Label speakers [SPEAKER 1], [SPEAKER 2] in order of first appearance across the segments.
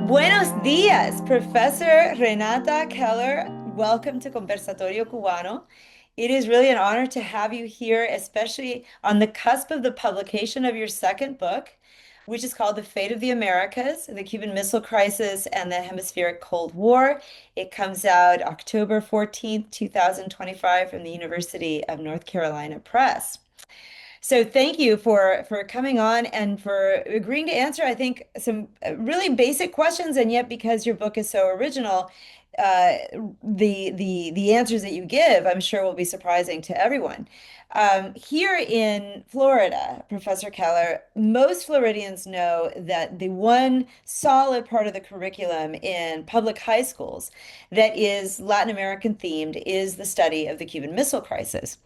[SPEAKER 1] Buenos días, Professor Renata Keller. Welcome to Conversatorio Cubano. It is really an honor to have you here, especially on the cusp of the publication of your second book, which is called The Fate of the Americas, the Cuban Missile Crisis and the Hemispheric Cold War. It comes out October 14th, 2025 from the University of North Carolina Press. So thank you for coming on and for agreeing to answer, I think, some really basic questions. And yet, because your book is so original, uh, the answers that you give, I'm sure, will be surprising to everyone. Here in Florida, Professor Keller, most Floridians know that the one solid part of the curriculum in public high schools that is Latin American themed is the study of the Cuban Missile Crisis.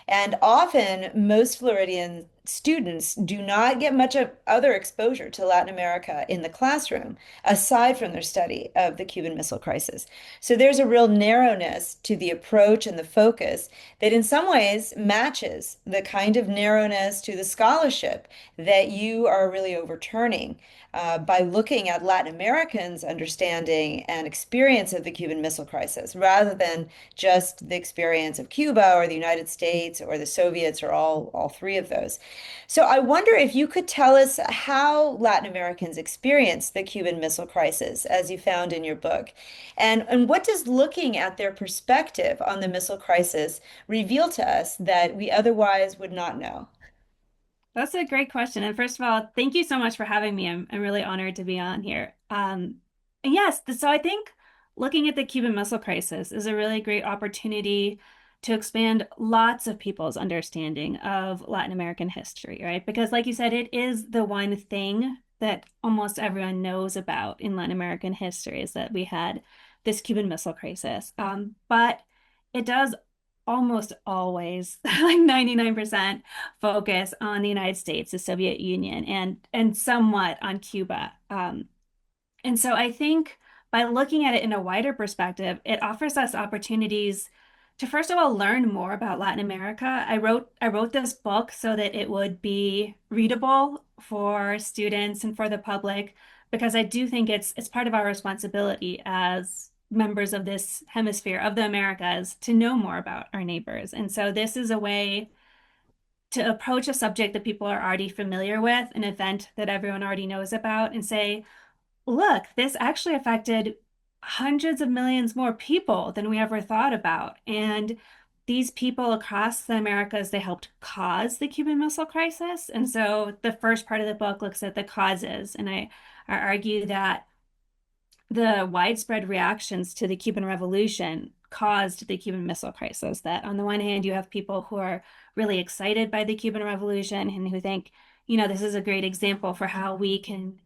[SPEAKER 1] And often, most Floridian students do not get much of other exposure to Latin America in the classroom, aside from their study of the Cuban Missile Crisis. So there's a real narrowness to the approach and the focus that, in some ways, matches the kind of narrowness to the scholarship that you are really overturning by looking at Latin Americans' understanding and experience of the Cuban Missile Crisis, rather than just the experience of Cuba or the United States or the Soviets or all three of those. So I wonder if you could tell us how Latin Americans experienced the Cuban Missile Crisis, as you found in your book, and what does looking at their perspective on the missile crisis reveal to us that we otherwise would not know?
[SPEAKER 2] That's a great question. And first of all, thank you so much for having me. I'm really honored to be on here. And yes, so I think looking at the Cuban Missile Crisis is a really great opportunity to expand lots of people's understanding of Latin American history, right? Because, like you said, it is the one thing that almost everyone knows about in Latin American history is that we had this Cuban Missile Crisis. But it does almost always, like 99%, focus on the United States, the Soviet Union, and somewhat on Cuba. And so I think by looking at it in a wider perspective, it offers us opportunities to first of all learn more about Latin America. I wrote this book so that it would be readable for students and for the public because I do think it's part of our responsibility as members of this hemisphere of the Americas to know more about our neighbors. And so this is a way to approach a subject that people are already familiar with, an event that everyone already knows about, and say, look, this actually affected hundreds of millions more people than we ever thought about. And these people across the Americas, they helped cause the Cuban Missile Crisis. And so the first part of the book looks at the causes. And I argue that the widespread reactions to the Cuban Revolution caused the Cuban Missile Crisis. That on the one hand, you have people who are really excited by the Cuban Revolution and who think, this is a great example for how we can,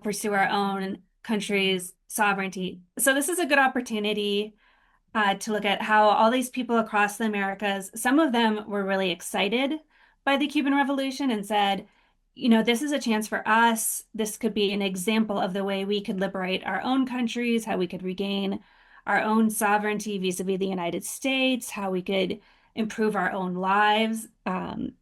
[SPEAKER 2] pursue our own country's sovereignty. So this is a good opportunity to look at how all these people across the Americas, some of them were really excited by the Cuban Revolution and said, this is a chance for us. This could be an example of the way we could liberate our own countries, how we could regain our own sovereignty vis-a-vis the United States, how we could improve our own lives. And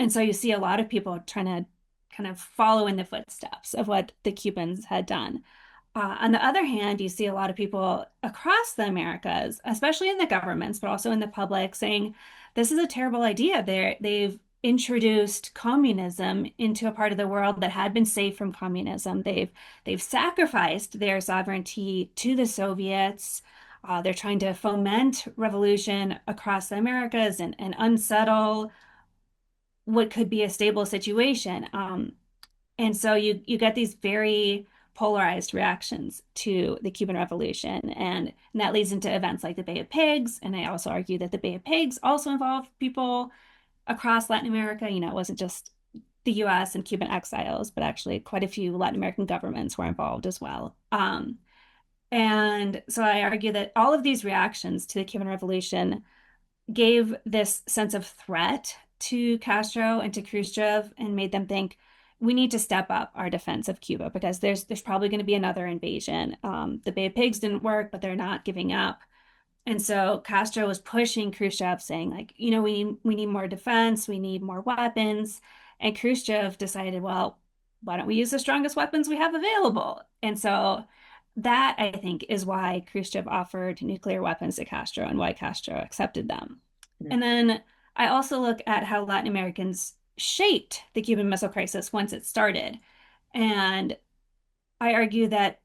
[SPEAKER 2] so you see a lot of people trying to kind of follow in the footsteps of what the Cubans had done. On the other hand, you see a lot of people across the Americas, especially in the governments, but also in the public, saying this is a terrible idea. They've introduced communism into a part of the world that had been safe from communism. They've sacrificed their sovereignty to the Soviets. They're trying to foment revolution across the Americas and unsettle what could be a stable situation. And so you get these very polarized reactions to the Cuban Revolution. And that leads into events like the Bay of Pigs. And I also argue that the Bay of Pigs also involved people across Latin America. It wasn't just the US and Cuban exiles, but actually quite a few Latin American governments were involved as well. And so I argue that all of these reactions to the Cuban Revolution gave this sense of threat to Castro and to Khrushchev and made them think we need to step up our defense of Cuba because there's probably going to be another invasion. The Bay of Pigs didn't work, but they're not giving up. And so Castro was pushing Khrushchev, saying, like, we need more defense, we need more weapons. And Khrushchev decided, well, why don't we use the strongest weapons we have available? And so that, I think, is why Khrushchev offered nuclear weapons to Castro and why Castro accepted them.
[SPEAKER 1] Mm.
[SPEAKER 2] And then I also look at how Latin Americans shaped the Cuban Missile Crisis once it started. And I argue that,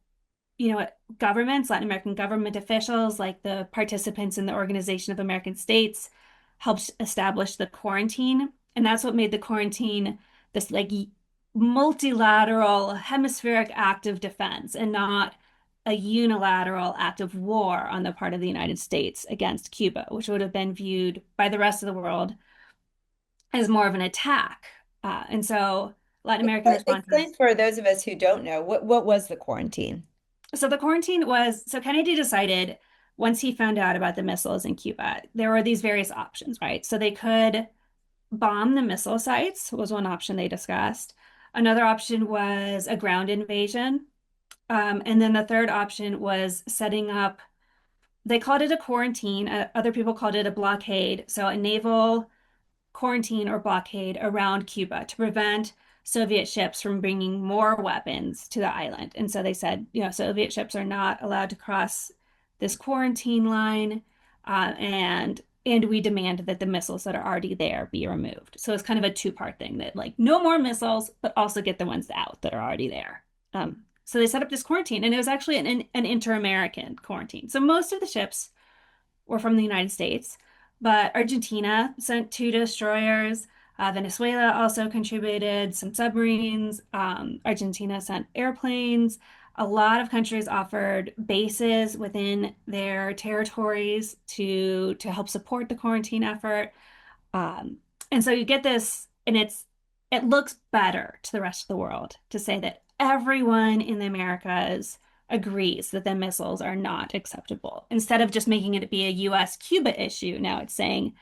[SPEAKER 2] governments, Latin American government officials, like the participants in the Organization of American States, helped establish the quarantine. And that's what made the quarantine this like multilateral hemispheric act of defense and not a unilateral act of war on the part of the United States against Cuba, which would have been viewed by the rest of the world as more of an attack. And so Latin American
[SPEAKER 1] Explain
[SPEAKER 2] responses.
[SPEAKER 1] for those of us who don't know, what was the quarantine?
[SPEAKER 2] So the quarantine was, so Kennedy decided once he found out about the missiles in Cuba, there were these various options, right? So they could bomb the missile sites was one option they discussed. Another option was a ground invasion. And then the third option was setting up, they called it a quarantine. Other people called it a blockade. So a naval quarantine or blockade around Cuba to prevent Soviet ships from bringing more weapons to the island. And so they said, Soviet ships are not allowed to cross this quarantine line, and we demand that the missiles that are already there be removed. So it's kind of a two-part thing that like no more missiles, but also get the ones out that are already there. So they set up this quarantine, and it was actually an inter-American quarantine. So most of the ships were from the United States, but Argentina sent two destroyers. Venezuela also contributed some submarines. Argentina sent airplanes. A lot of countries offered bases within their territories to help support the quarantine effort. And so you get this, and it looks better to the rest of the world to say that everyone in the Americas agrees that the missiles are not acceptable. Instead of just making it be a US-Cuba issue, now it's saying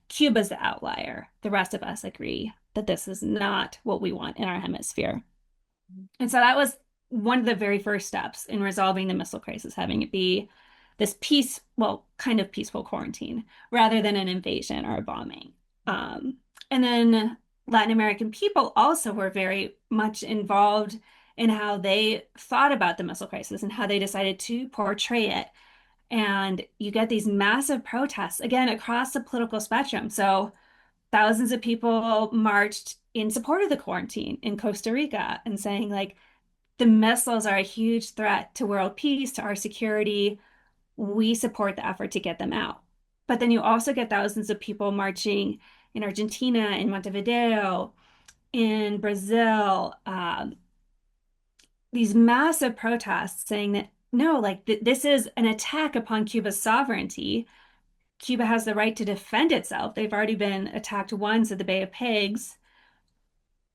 [SPEAKER 2] Cuba's the outlier. The rest of us agree that this is not what we want in our hemisphere. And so that was one of the very first steps in resolving the missile crisis, having it be this kind of peaceful quarantine rather than an invasion or a bombing. And then Latin American people also were very much involved in how they thought about the missile crisis and how they decided to portray it. And you get these massive protests, again, across the political spectrum. So thousands of people marched in support of the quarantine in Costa Rica and saying, like, the missiles are a huge threat to world peace, to our security. We support the effort to get them out. But then you also get thousands of people marching in Argentina, in Montevideo, in Brazil, these massive protests saying that no, like this is an attack upon Cuba's sovereignty. Cuba has the right to defend itself. They've already been attacked once at the Bay of Pigs.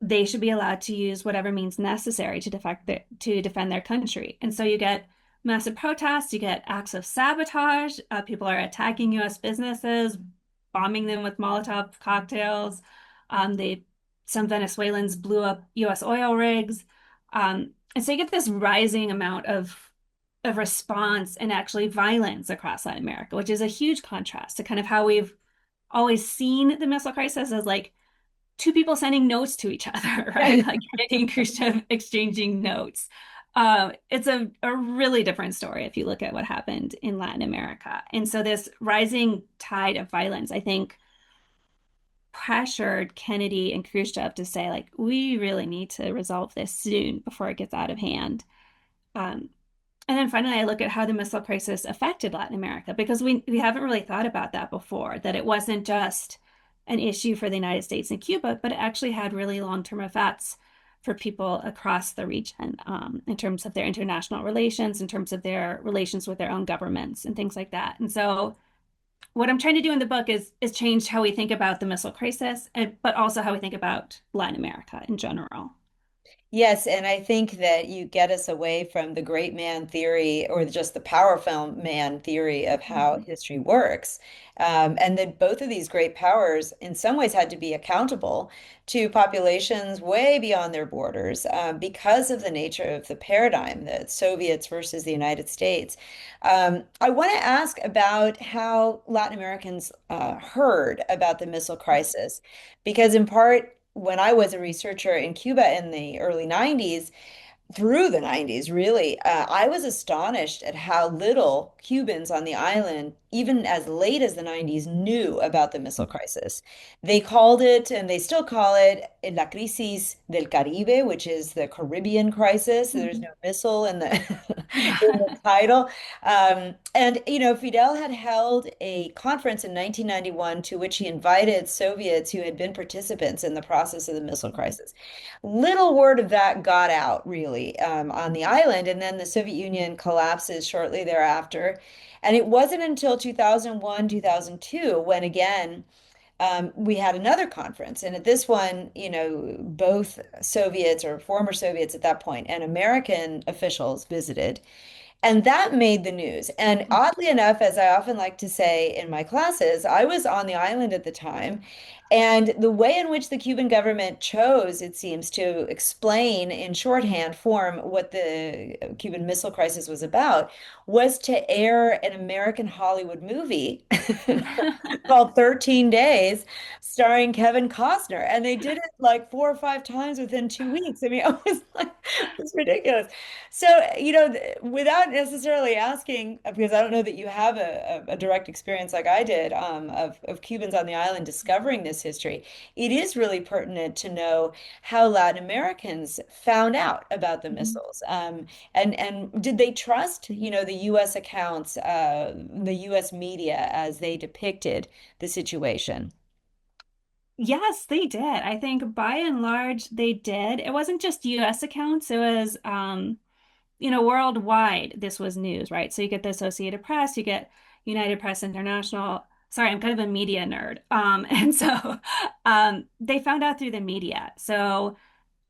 [SPEAKER 2] They should be allowed to use whatever means necessary to defend their country. And so you get massive protests, you get acts of sabotage. People are attacking U.S. businesses, bombing them with Molotov cocktails. Some Venezuelans blew up U.S. oil rigs. And so you get this rising amount of response and actually violence across Latin America, which is a huge contrast to kind of how we've always seen the missile crisis as like two people sending notes to each other, right? Like Kennedy and Khrushchev exchanging notes. It's a really different story if you look at what happened in Latin America. And so this rising tide of violence, I think, pressured Kennedy and Khrushchev to say, like, we really need to resolve this soon before it gets out of hand. Um, and then finally, I look at how the missile crisis affected Latin America because we haven't really thought about that before, that it wasn't just an issue for the United States and Cuba, but it actually had really long-term effects for people across the region in terms of their international relations, in terms of their relations with their own governments and things like that. And so what I'm trying to do in the book is change how we think about the missile crisis, but also how we think about Latin America in general.
[SPEAKER 1] Yes, and I think that you get us away from the great man theory or just the powerful man theory of how
[SPEAKER 2] Mhm.
[SPEAKER 1] history works. And that both of these great powers, in some ways, had to be accountable to populations way beyond their borders because of the nature of the paradigm, the Soviets versus the United States. I want to ask about how Latin Americans heard about the missile crisis, because in part, when I was a researcher in Cuba in the early 90s, through the 90s, really, I was astonished at how little Cubans on the island, even as late as the 90s, knew about the missile crisis. They called it, and they still call it, La Crisis del Caribe, which is the Caribbean crisis. There's no missile in the in the title. And, Fidel had held a conference in 1991 to which he invited Soviets who had been participants in the process of the missile crisis. Little word of that got out, really, on the island. And then the Soviet Union collapses shortly thereafter. And it wasn't until 2001, 2002, when again, we had another conference. And at this one, both Soviets or former Soviets at that point and American officials visited. And that made the news. And oddly enough, as I often like to say in my classes, I was on the island at the time. And the way in which the Cuban government chose, it seems, to explain in shorthand form what the Cuban Missile Crisis was about was to air an American Hollywood movie called 13 Days, starring Kevin Costner. And they did it like 4 or 5 times within 2 weeks. I mean, it was like, it's ridiculous. So, without necessarily asking, because I don't know that you have a direct experience like I did of Cubans on the island discovering this history, it is really pertinent to know how Latin Americans found out about the missiles. And did they trust, the U.S. accounts, the U.S. media as they depicted the situation?
[SPEAKER 2] Yes, they did. I think by and large they did. It wasn't just US accounts, it was worldwide this was news, right? So you get the Associated Press, you get United Press International. Sorry, I'm kind of a media nerd. And so they found out through the media. So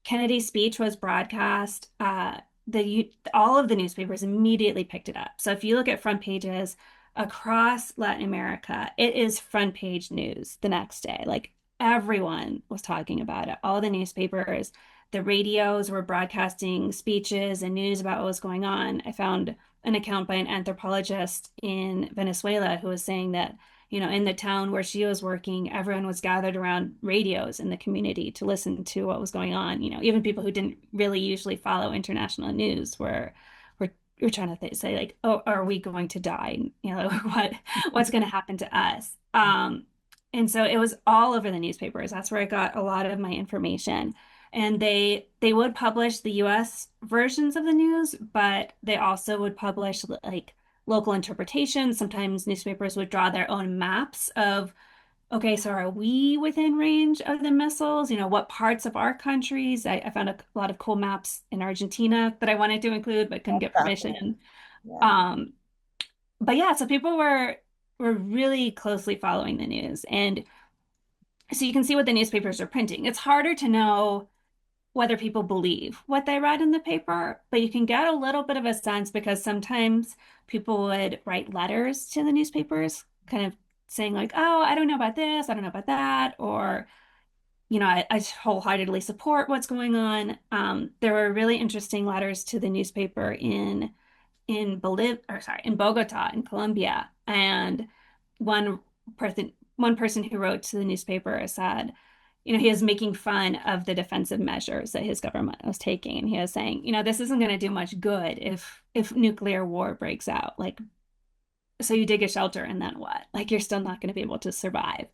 [SPEAKER 2] Kennedy's speech was broadcast. All of the newspapers immediately picked it up. So if you look at front pages across Latin America, it is front page news the next day. Like everyone was talking about it. All the newspapers, the radios were broadcasting speeches and news about what was going on. I found an account by an anthropologist in Venezuela who was saying that in the town where she was working, everyone was gathered around radios in the community to listen to what was going on. Even people who didn't really usually follow international news were trying to say like, oh, are we going to die? What's going to happen to us? And so it was all over the newspapers. That's where I got a lot of my information. And they would publish the US versions of the news, but they also would publish like local interpretations. Sometimes newspapers would draw their own maps of, okay, so are we within range of the missiles? What parts of our countries? I found a lot of cool maps in Argentina that I wanted to include, but couldn't get
[SPEAKER 1] Fascinating.
[SPEAKER 2] permission.
[SPEAKER 1] Yeah.
[SPEAKER 2] Um, but yeah, so people were really closely following the news. And so you can see what the newspapers are printing. It's harder to know whether people believe what they read in the paper, but you can get a little bit of a sense because sometimes people would write letters to the newspapers, kind of saying like, "Oh, I don't know about this, I don't know about that," or I wholeheartedly support what's going on. There were really interesting letters to the newspaper in Bogota, in Colombia, and one one person who wrote to the newspaper said, he was making fun of the defensive measures that his government was taking, and he was saying, this isn't going to do much good if nuclear war breaks out. Like, so you dig a shelter and then what? Like, you're still not going to be able to survive.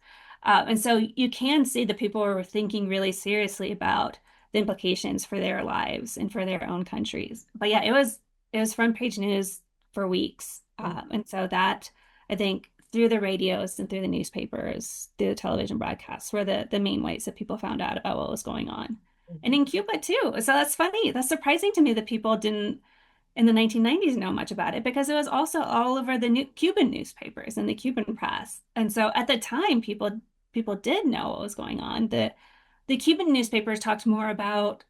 [SPEAKER 2] And so you can see that people were thinking really seriously about the implications for their lives and for their own countries. But yeah, it was front page news for weeks. And so that, I think, through the radios and through the newspapers, through the television broadcasts were the main ways that people found out about what was going on. And
[SPEAKER 1] Mhm.
[SPEAKER 2] in Cuba too. So that's funny. That's surprising to me that people didn't in the 1990s know much about it because it was also all over the Cuban newspapers and the Cuban press. And so at the time, people did know what was going on. The Cuban newspapers talked more about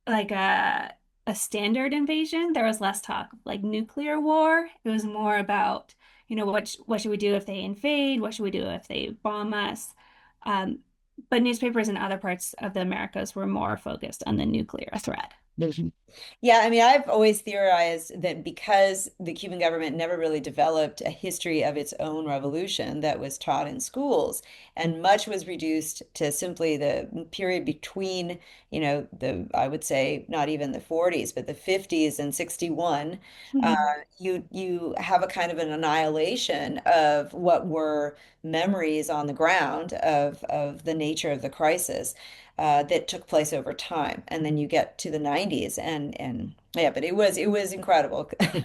[SPEAKER 2] like a standard invasion. There was less talk of like nuclear war. It was more about, what should we do if they invade? What should we do if they bomb us? Um, but newspapers in other parts of the Americas were more focused on the nuclear threat.
[SPEAKER 1] Mhm. Yeah, I mean, I've always theorized that because the Cuban government never really developed a history of its own revolution that was taught in schools, and much was reduced to simply the period between, I would say not even the 40s, but the 50s and 61, uh,
[SPEAKER 2] Mhm.
[SPEAKER 1] you have a kind of an annihilation of what were memories on the ground of the nature of the crisis that took place over time. And then you get to the 90s and yeah, but it was incredible that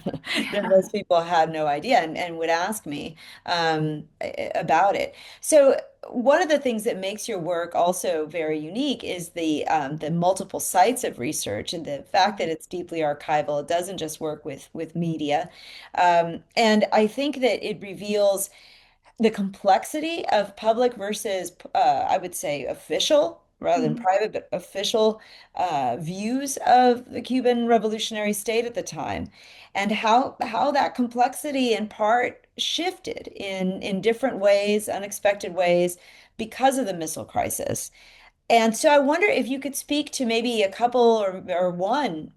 [SPEAKER 2] Yeah.
[SPEAKER 1] most people had no idea and would ask me about it. So one of the things that makes your work also very unique is the multiple sites of research and the fact that it's deeply archival. It doesn't just work with media. And I think that it reveals the complexity of public versus, I would say, official rather than
[SPEAKER 2] Mhm.
[SPEAKER 1] private, but official views of the Cuban revolutionary state at the time, and how that complexity in part shifted in different ways, unexpected ways, because of the missile crisis. And so I wonder if you could speak to maybe a couple or one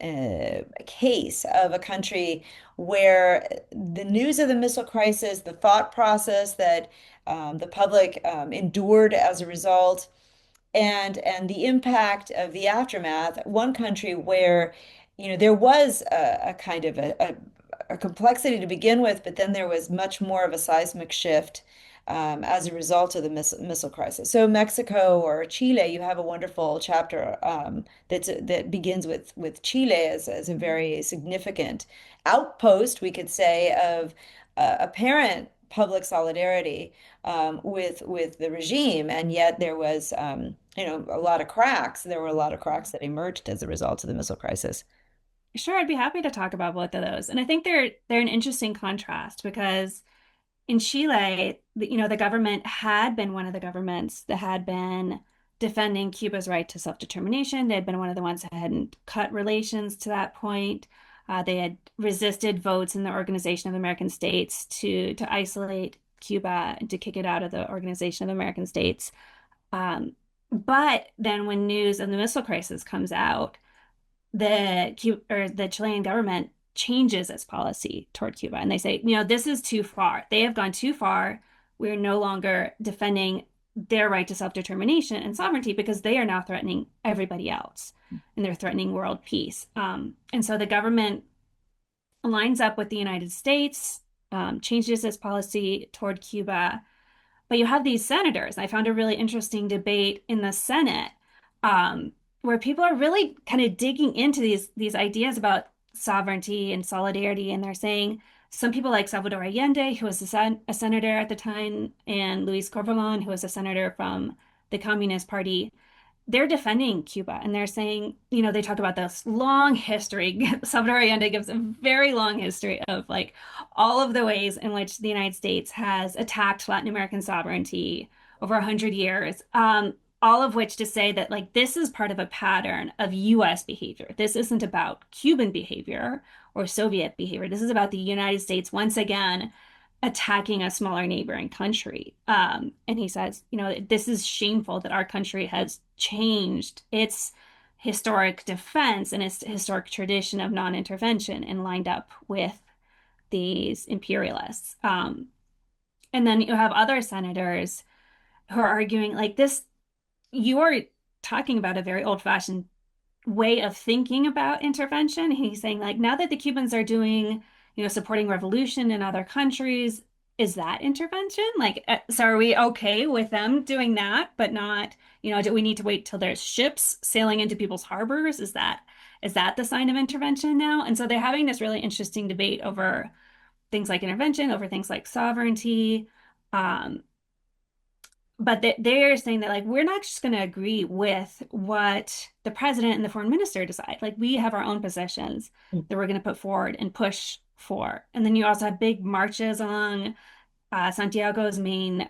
[SPEAKER 1] case of a country where the news of the missile crisis, the thought process that the public endured as a result, and the impact of the aftermath. One country where, there was a kind of a complexity to begin with, but then there was much more of a seismic shift as a result of the missile crisis. So Mexico or Chile, you have a wonderful chapter that begins with Chile as a very significant outpost, we could say, of apparent public solidarity with the regime, and yet there was a lot of cracks. There were a lot of cracks that emerged as a result of the missile crisis.
[SPEAKER 2] Sure, I'd be happy to talk about both of those. And I think they're an interesting contrast because in Chile, the government had been one of the governments that had been defending Cuba's right to self-determination. They had been one of the ones that hadn't cut relations to that point. They had resisted votes in the Organization of American States to isolate Cuba and to kick it out of the Organization of American States. But then when news of the missile crisis comes out, the Chilean government changes its policy toward Cuba, and they say, this is too far. They have gone too far. We're no longer defending their right to self-determination and sovereignty because they are now threatening everybody else, and they're threatening world peace. And so the government lines up with the United States, changes its policy toward Cuba, but you have these senators. I found a really interesting debate in the Senate, where people are really kind of digging into these ideas about sovereignty and solidarity, and they're saying some people like Salvador Allende, who was a senator at the time, and Luis Corvalán, who was a senator from the Communist Party, they're defending Cuba and they're saying, they talk about this long history. Salvador Allende gives a very long history of like all of the ways in which the United States has attacked Latin American sovereignty over 100 years. All of which to say that like this is part of a pattern of US behavior. This isn't about Cuban behavior or Soviet behavior. This is about the United States once again attacking a smaller neighboring country. And he says, this is shameful that our country has changed its historic defense and its historic tradition of non-intervention and lined up with these imperialists. And then you have other senators who are arguing like this, you are talking about a very old-fashioned way of thinking about intervention. He's saying like now that the Cubans are doing, supporting revolution in other countries, is that intervention? Like, so are we okay with them doing that, but not, do we need to wait till there's ships sailing into people's harbors? Is that the sign of intervention now? And so they're having this really interesting debate over things like intervention, over things like sovereignty. Um, but they're saying that like we're not just going to agree with what the president and the foreign minister decide. Like we have our own positions that we're going to put forward and push for. And then you also have big marches along Santiago's main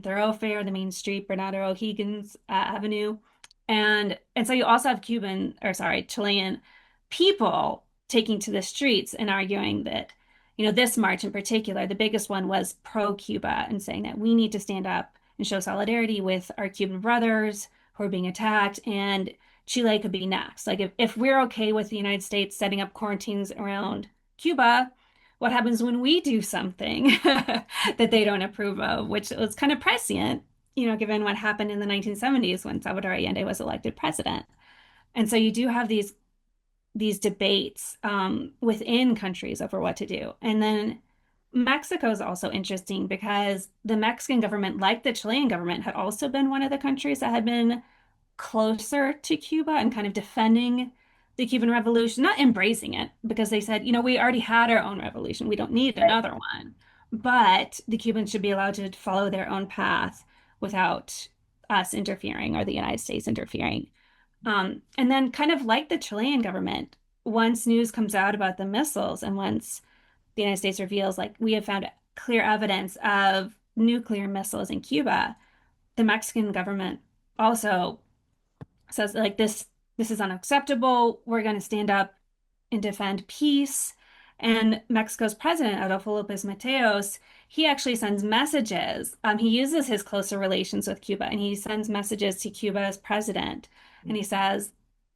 [SPEAKER 2] thoroughfare, the main street, Bernardo O'Higgins Avenue, and so you also have Chilean people taking to the streets and arguing that, this march in particular, the biggest one was pro-Cuba and saying that we need to stand up and show solidarity with our Cuban brothers who are being attacked and Chile could be next. Like if we're okay with the United States setting up quarantines around Cuba, what happens when we do something that they don't approve of, which was kind of prescient, given what happened in the 1970s when Salvador Allende was elected president. And so you do have these debates within countries over what to do. And then Mexico is also interesting because the Mexican government, like the Chilean government, had also been one of the countries that had been closer to Cuba and kind of defending the Cuban Revolution, not embracing it because they said, we already had our own revolution. We don't need
[SPEAKER 1] Right.
[SPEAKER 2] another one. But the Cubans should be allowed to follow their own path without us interfering or the United States interfering. And then, kind of like the Chilean government, once news comes out about the missiles and once the United States reveals, like, we have found clear evidence of nuclear missiles in Cuba, the Mexican government also says, like, this is unacceptable. We're going to stand up and defend peace. And Mexico's president, Adolfo López Mateos, he actually sends messages. He uses his closer relations with Cuba and he sends messages to Cuba's president. And he says,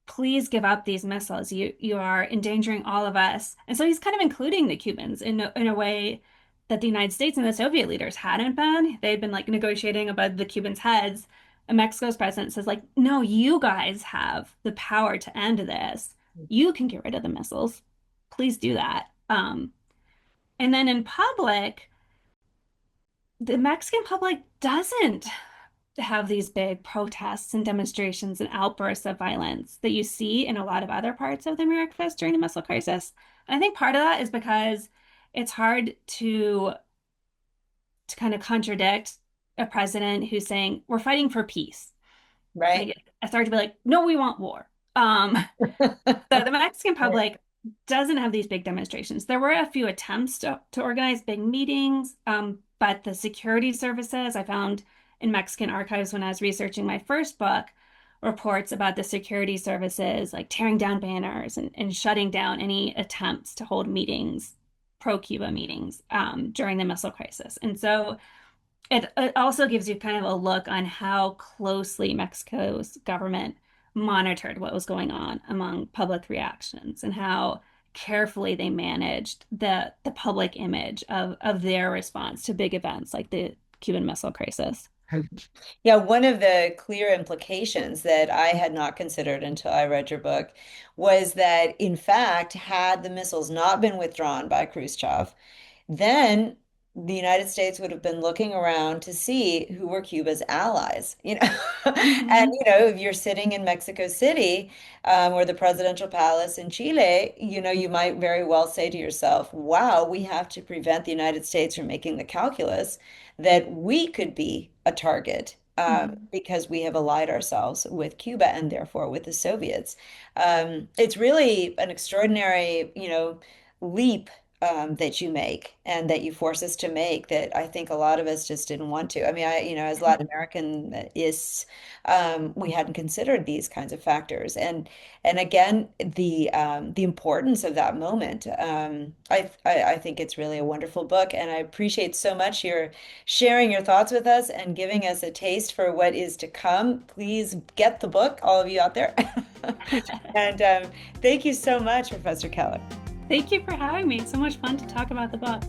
[SPEAKER 2] please give up these missiles. You are endangering all of us. And so he's kind of including the Cubans in a way that the United States and the Soviet leaders hadn't been. They'd been like negotiating above the Cubans' heads. And Mexico's president says, like, no, you guys have the power to end this. You can get rid of the missiles. Please do that. And then in public, the Mexican public doesn't have these big protests and demonstrations and outbursts of violence that you see in a lot of other parts of the Americas during the missile crisis. And I think part of that is because it's hard to kind of contradict a president who's saying we're fighting for peace.
[SPEAKER 1] Right.
[SPEAKER 2] Like it's hard to be like, no, we want war. The Mexican
[SPEAKER 1] Right.
[SPEAKER 2] public doesn't have these big demonstrations. There were a few attempts to organize big meetings, but the security services I found in Mexican archives when I was researching my first book reports about the security services like tearing down banners and shutting down any attempts to hold meetings, pro-Cuba meetings, during the missile crisis. And so it also gives you kind of a look on how closely Mexico's government monitored what was going on among public reactions and how carefully they managed the public image of their response to big events like the Cuban Missile Crisis.
[SPEAKER 1] Yeah, one of the clear implications that I had not considered until I read your book was that, in fact, had the missiles not been withdrawn by Khrushchev, then the United States would have been looking around to see who were Cuba's allies, And,
[SPEAKER 2] Mhm.
[SPEAKER 1] if you're sitting in Mexico City, or the presidential palace in Chile, you might very well say to yourself, wow, we have to prevent the United States from making the calculus that we could be a target.
[SPEAKER 2] Mhm.
[SPEAKER 1] Because we have allied ourselves with Cuba and therefore with the Soviets. It's really an extraordinary, leap that you make and that you force us to make that I think a lot of us just didn't want to. I mean, as Latin American is, we hadn't considered these kinds of factors. And again, the importance of that moment. I think it's really a wonderful book, and I appreciate so much your sharing your thoughts with us and giving us a taste for what is to come. Please get the book, all of you out there. And thank you so much, Professor Keller.
[SPEAKER 2] Thank you for having me. It's so much fun to talk about the book.